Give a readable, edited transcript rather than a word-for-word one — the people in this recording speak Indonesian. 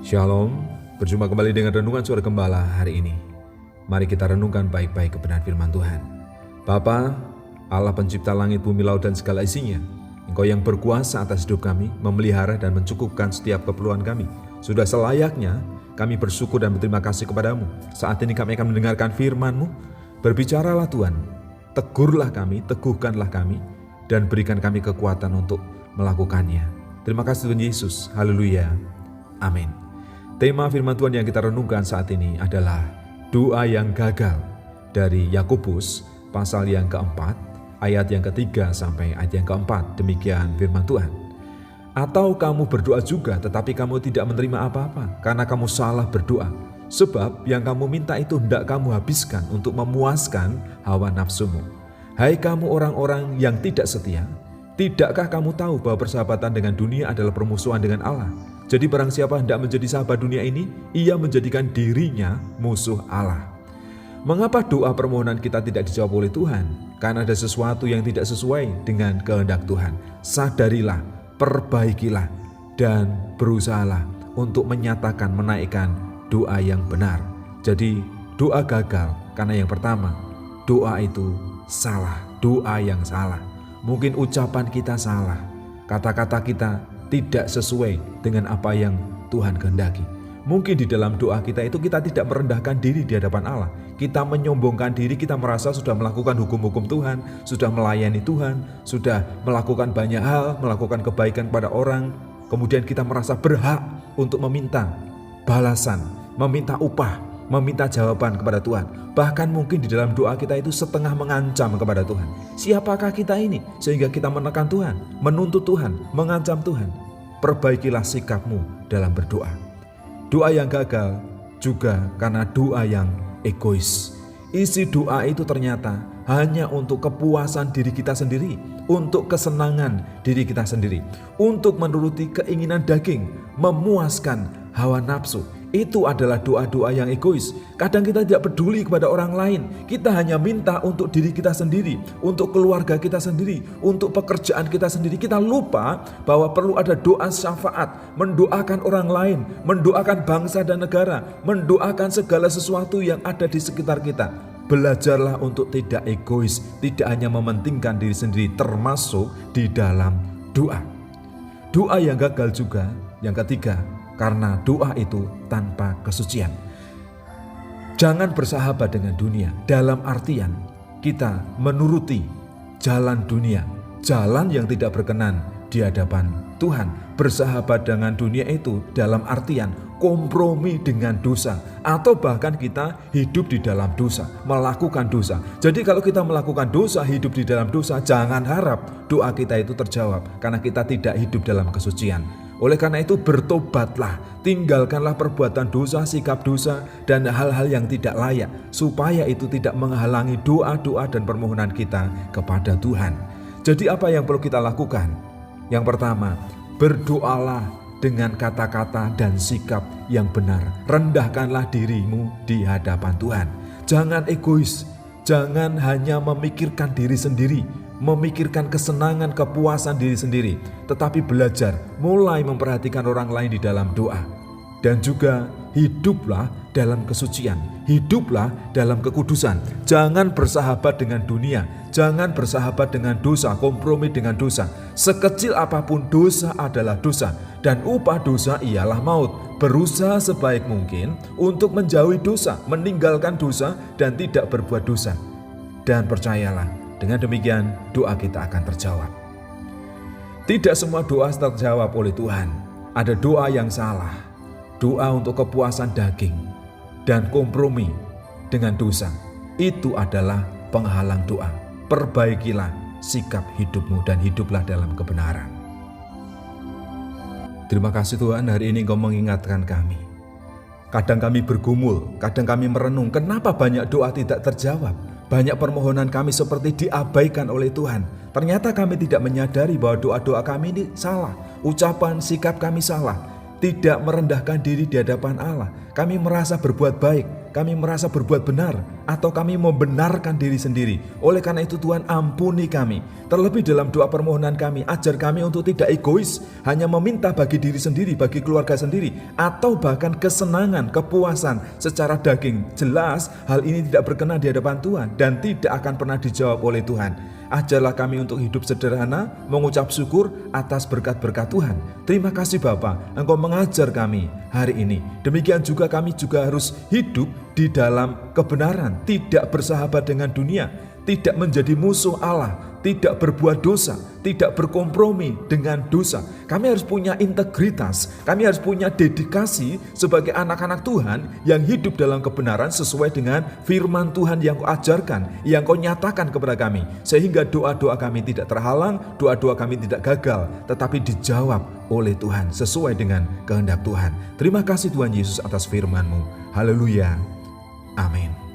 Shalom, berjumpa kembali dengan Renungan Suara Gembala hari ini. Mari kita renungkan baik-baik kebenaran firman Tuhan. Bapa, Allah pencipta langit, bumi, laut, dan segala isinya, Engkau yang berkuasa atas hidup kami, memelihara dan mencukupkan setiap keperluan kami. Sudah selayaknya kami bersyukur dan berterima kasih kepadamu. Saat ini kami akan mendengarkan firman-Mu. Berbicaralah Tuhan, tegurlah kami, teguhkanlah kami, dan berikan kami kekuatan untuk melakukannya. Terima kasih Tuhan Yesus, haleluya, amin. Tema firman Tuhan yang kita renungkan saat ini adalah doa yang gagal dari Yakobus pasal yang keempat, ayat yang ketiga sampai ayat yang keempat. Demikian firman Tuhan. Atau kamu berdoa juga tetapi kamu tidak menerima apa-apa karena kamu salah berdoa. Sebab yang kamu minta itu hendak kamu habiskan untuk memuaskan hawa nafsumu. Hai kamu orang-orang yang tidak setia, tidakkah kamu tahu bahwa persahabatan dengan dunia adalah permusuhan dengan Allah? Jadi barang siapa hendak menjadi sahabat dunia ini, ia menjadikan dirinya musuh Allah. Mengapa doa permohonan kita tidak dijawab oleh Tuhan? Karena ada sesuatu yang tidak sesuai dengan kehendak Tuhan. Sadarilah, perbaikilah, dan berusahalah untuk menyatakan, menaikkan doa yang benar. Jadi doa gagal karena yang pertama, doa itu salah, doa yang salah. Mungkin ucapan kita salah, kata-kata kita tidak sesuai dengan apa yang Tuhan kehendaki. Mungkin di dalam doa kita itu kita tidak merendahkan diri di hadapan Allah. Kita menyombongkan diri, kita merasa sudah melakukan hukum-hukum Tuhan, sudah melayani Tuhan, sudah melakukan banyak hal, melakukan kebaikan pada orang. Kemudian kita merasa berhak untuk meminta balasan, meminta upah, meminta jawaban kepada Tuhan. Bahkan mungkin di dalam doa kita itu setengah mengancam kepada Tuhan. Siapakah kita ini sehingga kita menekan Tuhan, menuntut Tuhan, mengancam Tuhan? Perbaikilah sikapmu dalam berdoa. Doa yang gagal juga karena doa yang egois. Isi doa itu ternyata hanya untuk kepuasan diri kita sendiri, untuk kesenangan diri kita sendiri, untuk menuruti keinginan daging, memuaskan hawa nafsu. Itu adalah doa-doa yang egois. Kadang kita tidak peduli kepada orang lain. Kita hanya minta untuk diri kita sendiri, untuk keluarga kita sendiri, untuk pekerjaan kita sendiri. Kita lupa bahwa perlu ada doa syafaat, mendoakan orang lain, mendoakan bangsa dan negara, mendoakan segala sesuatu yang ada di sekitar kita. Belajarlah untuk tidak egois, tidak hanya mementingkan diri sendiri, termasuk di dalam doa. Doa yang gagal juga, yang ketiga, karena doa itu tanpa kesucian. Jangan bersahabat dengan dunia dalam artian kita menuruti jalan dunia, jalan yang tidak berkenan di hadapan Tuhan. Bersahabat dengan dunia itu dalam artian kompromi dengan dosa, atau bahkan kita hidup di dalam dosa, melakukan dosa. Jadi kalau kita melakukan dosa, hidup di dalam dosa, jangan harap doa kita itu terjawab karena kita tidak hidup dalam kesucian. Oleh karena itu bertobatlah, tinggalkanlah perbuatan dosa, sikap dosa, dan hal-hal yang tidak layak, supaya itu tidak menghalangi doa-doa dan permohonan kita kepada Tuhan. Jadi apa yang perlu kita lakukan? Yang pertama, berdoalah dengan kata-kata dan sikap yang benar. Rendahkanlah dirimu di hadapan Tuhan. Jangan egois, jangan hanya memikirkan diri sendiri, memikirkan kesenangan, kepuasan diri sendiri, tetapi belajar mulai memperhatikan orang lain di dalam doa. Dan juga hiduplah dalam kesucian, hiduplah dalam kekudusan. Jangan bersahabat dengan dunia, jangan bersahabat dengan dosa, kompromi dengan dosa. Sekecil apapun dosa adalah dosa, dan upah dosa ialah maut. Berusaha sebaik mungkin untuk menjauhi dosa, meninggalkan dosa, dan tidak berbuat dosa. Dan percayalah, dengan demikian doa kita akan terjawab. Tidak semua doa terjawab oleh Tuhan. Ada doa yang salah, doa untuk kepuasan daging dan kompromi dengan dosa. Itu adalah penghalang doa. Perbaikilah sikap hidupmu dan hiduplah dalam kebenaran. Terima kasih Tuhan, hari ini Engkau mengingatkan kami. Kadang kami bergumul, kadang kami merenung, kenapa banyak doa tidak terjawab? Banyak permohonan kami seperti diabaikan oleh Tuhan. Ternyata kami tidak menyadari bahwa doa-doa kami ini salah. Ucapan, sikap kami salah. Tidak merendahkan diri di hadapan Allah. Kami merasa berbuat baik. kami merasa berbuat benar atau kami membenarkan diri sendiri. Oleh karena itu Tuhan, ampuni kami. Terlebih dalam doa permohonan kami, ajar kami untuk tidak egois, hanya meminta bagi diri sendiri, bagi keluarga sendiri, atau bahkan kesenangan, kepuasan secara daging. Jelas hal ini tidak berkenan di hadapan Tuhan dan tidak akan pernah dijawab oleh Tuhan. Ajarlah kami untuk hidup sederhana, mengucap syukur atas berkat-berkat Tuhan. Terima kasih Bapa, Engkau mengajar kami hari ini. Demikian juga kami juga harus hidup di dalam kebenaran, tidak bersahabat dengan dunia, tidak menjadi musuh Allah, tidak berbuat dosa, tidak berkompromi dengan dosa. Kami harus punya integritas, kami harus punya dedikasi sebagai anak-anak Tuhan yang hidup dalam kebenaran sesuai dengan firman Tuhan yang Kau ajarkan, yang Kau nyatakan kepada kami. Sehingga doa-doa kami tidak terhalang, doa-doa kami tidak gagal, tetapi dijawab oleh Tuhan sesuai dengan kehendak Tuhan. Terima kasih Tuhan Yesus atas firman-Mu. Haleluya. Amin.